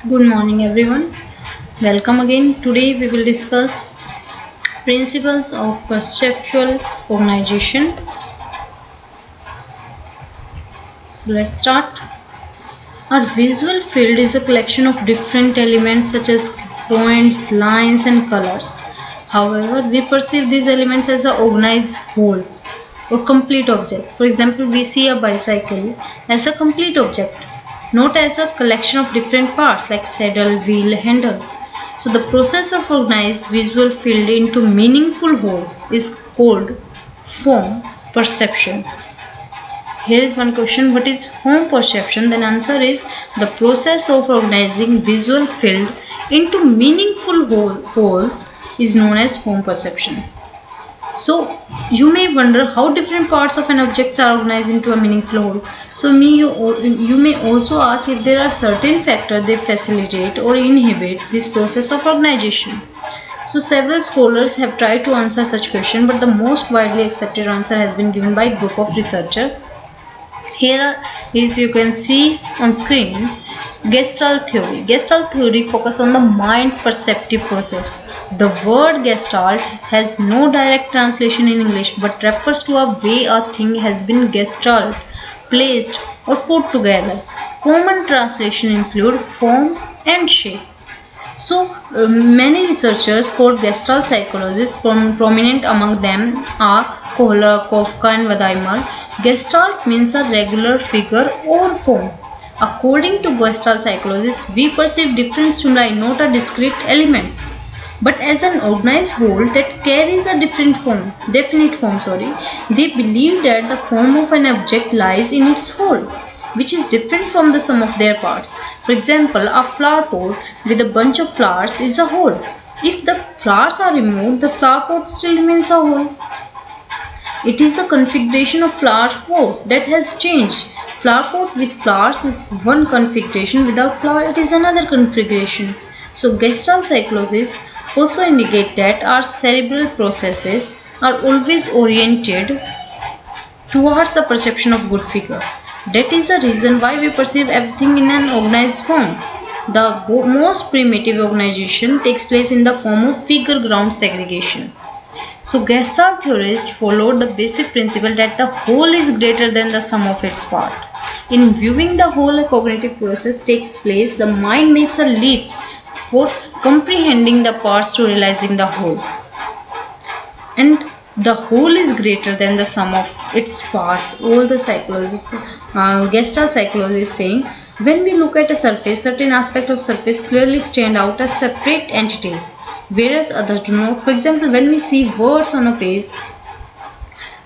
Good morning everyone. Welcome again. Today we will discuss principles of perceptual organization. So let's start. Our visual field is a collection of different elements such as points, lines and colors. However, we perceive these elements as organized wholes or complete object. For example, we see a bicycle as a complete object, not as a collection of different parts like saddle, wheel, handle. So the process of organized visual field into meaningful wholes is called form perception. Here is one question: what is form perception? Then answer is the process of organizing visual field into meaningful wholes is known as form perception. So you may wonder how different parts of an object are organized into a meaningful whole. So you may also ask if there are certain factors that facilitate or inhibit this process of organization. So several scholars have tried to answer such question, but the most widely accepted answer has been given by a group of researchers. Here is, you can see on screen, Gestalt theory. Gestalt theory focuses on the mind's perceptive process. The word Gestalt has no direct translation in English but refers to a way a thing has been gestalt, placed or put together. Common translation include form and shape. So many researchers called Gestalt psychologists, prominent among them are Kohler, Kafka and Weidmar. Gestalt means a regular figure or form. According to Gestalt psychologists, we perceive different stimuli, not as discrete elements, but as an organized whole that carries a definite form. They believe that the form of an object lies in its whole, which is different from the sum of their parts. For example, a flower pot with a bunch of flowers is a whole. If the flowers are removed, the flower pot still remains a whole. It is the configuration of flower pot that has changed. Flower pot with flowers is one configuration, without flower it is another configuration. So Gestalt psychologists also indicate that our cerebral processes are always oriented towards the perception of good figure. That is the reason why we perceive everything in an organized form. The most primitive organization takes place in the form of figure ground segregation. So Gestalt theorists followed the basic principle that the whole is greater than the sum of its parts. In viewing the whole, a cognitive process takes place. The mind makes a leap for comprehending the parts to realizing the whole. And the whole is greater than the sum of its parts. All the psychologists, Gestalt psychologists saying, when we look at a surface, certain aspects of surface clearly stand out as separate entities, whereas others do not. For example, when we see words on a page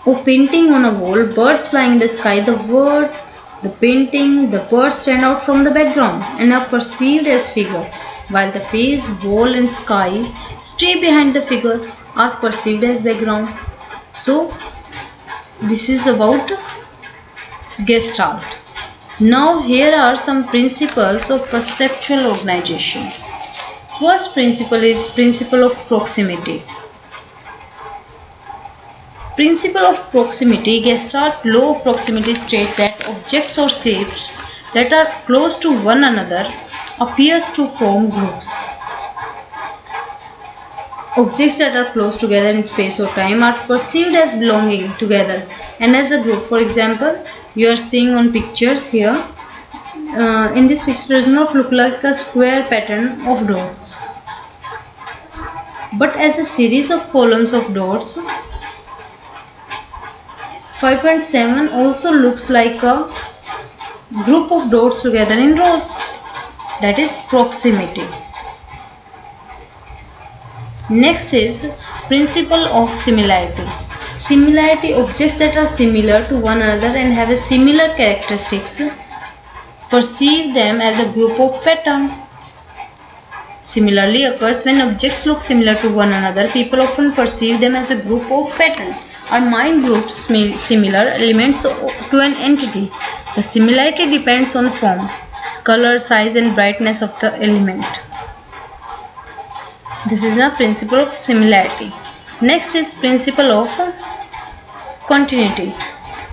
or painting on a wall, birds flying in the sky, the word, the painting, the birds stand out from the background and are perceived as figure, while the page, wall and sky stay behind the figure, are perceived as background. So this is about Gestalt. Now here are some principles of perceptual organization. First principle is principle of proximity. Principle of proximity. Gestalt law of proximity states that objects or shapes that are close to one another appears to form groups. Objects that are close together in space or time are perceived as belonging together and as a group. For example, you are seeing on pictures here. In this picture does not look like a square pattern of dots, but as a series of columns of dots. 5.7 also looks like a group of dots together in rows. That is proximity. Next is principle of similarity. Similarity. Objects that are similar to one another and have a similar characteristics, perceive them as a group of pattern. Similarly occurs when objects look similar to one another. People often perceive them as a group of pattern. Our mind groups similar elements to an entity. The similarity depends on form, color, size and brightness of the element. This is a principle of similarity. Next is principle of continuity.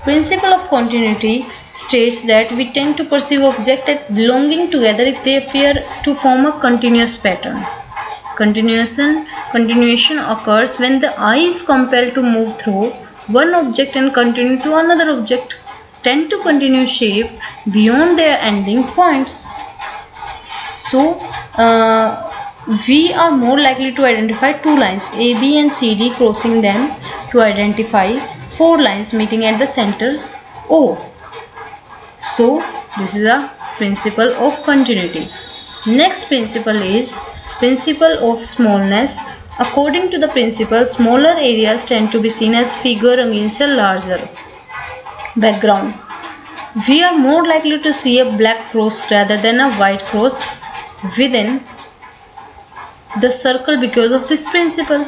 Principle of continuity states that we tend to perceive objects as belonging together if they appear to form a continuous pattern. Continuation occurs when the eye is compelled to move through one object and continue to another object, tend to continue shape beyond their ending points. So, we are more likely to identify two lines AB and CD, crossing them to identify four lines meeting at the center O. So, this is a principle of continuity. Next principle is principle of smallness. According to the principle, smaller areas tend to be seen as figure against a larger background. We are more likely to see a black cross rather than a white cross within the circle because of this principle.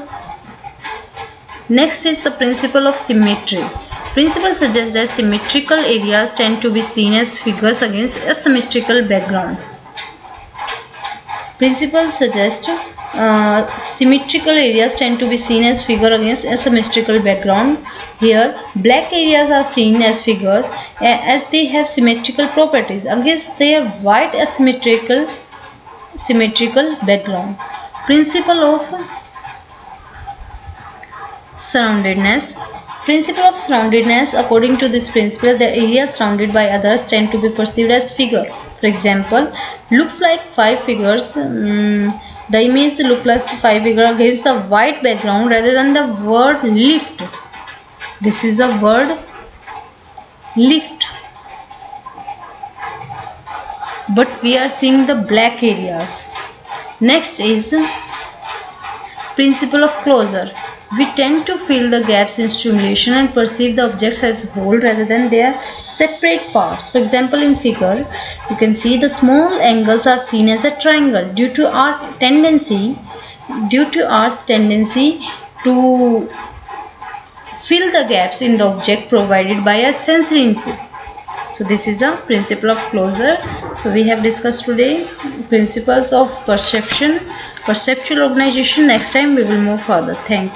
Next is the principle of symmetry. Principle suggests that symmetrical areas tend to be seen as figures against asymmetrical backgrounds. Principle suggests symmetrical areas tend to be seen as figure against asymmetrical background. Here, black areas are seen as figures as they have symmetrical properties against their white symmetrical background. Principle of surroundedness. Principle of surroundedness. According to this principle, the areas surrounded by others tend to be perceived as figure. For example, looks like five figures. The image looks like five figures against the white background rather than the word lift. This is a word lift. But we are seeing the black areas. Next is principle of closure. We tend to fill the gaps in stimulation and perceive the objects as whole rather than their separate parts. For example, in figure, you can see the small angles are seen as a triangle due to our tendency to fill the gaps in the object provided by a sensory input. So this is a principle of closure. So we have discussed today principles of perceptual organization. Next time we will move further. Thank you.